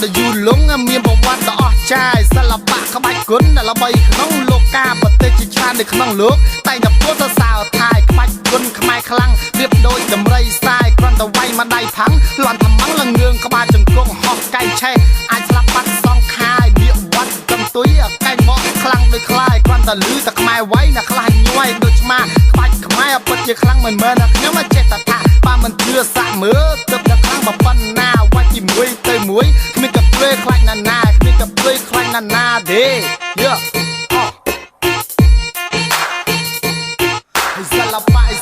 ដែលយូរលងមានប្រវត្តិដ៏អស្ចារ្យសិល្បៈក្បាច់គុណដែលល្បីក្នុងលោកកាប្រទេសជាច្រើននៅក្នុងលោកតែតែពោលសរសើរថាក្បាច់គុណខ្មែរខ្លាំងរៀបដូចដំរីខ្សែគ្រាន់តែវាយមកដៃផាំងលន់ថ្មងលងឿងក្បាលចង្គង់ហោះកែងឆេះអាចស្លាប់បាត់សងខាយវាវត្តកំទុយកែងមកខ្លាំងដូចខ្លាយគ្រាន់តែលឺតែខ្មែរវាយណាខ្លាញ់ញ័យដូចឆ្មាក្បាច់ខ្មែរពិតជាខ្លាំងមិនមែនណាខ្ញុំចេះតែថាបើមិនជឿសាក់មើលទឹកតែខ្លាំងប៉ុណ្ណាវាច់ពីមួយទៅមួយគ្មានកាព្រើខ្លាញ់ណាណាគ្មានកាព្រើខ្លាញ់ណាណាទេយើ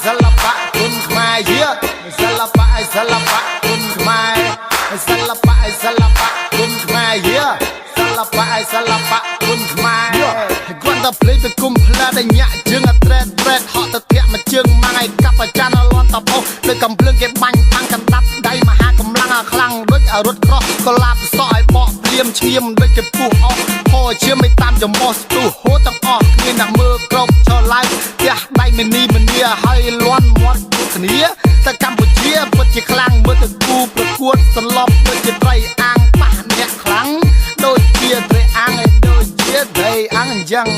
សិល្បៈគុណខ្មែរយើសិល្បៈគុណខ្មែរសិល្បៈគុណខ្មែរយើសិល្បៈគុណខ្មែរគាត់ទៅភ្លេចទៅគុំផ្លាដែលញាក់ជើងអត្រេតហក់ទៅធាក់មួយជើងម៉ាំងឯកាប់អាចារ្យលន់តបោដូចកំភ្លើងគេបាញ់ខាងកណ្ដាប់ដៃមហាកម្លាំងខ្លាំងដូចរត់ក្រោះកលាបសក់ឲ្យបកភ្លៀមឈាមដូចគេពុះអស់ហោឈាមមិនតាមចំបោះស្ទុះហូតទាំងអស់គ្នាណាមើលក្រោបចោលឡើងផ្ទះដៃមនីហើយលន់មាត់គ្នាតែកម្ពុជាពិតជាខ្លាំងមើលទៅគូប្រកួតសន្លប់ដូចជាត្រីអាំងប៉ះអ្នកខ្លាំងដូចជាត្រីអាំងដូចជាត្រីអាំងយ៉ាង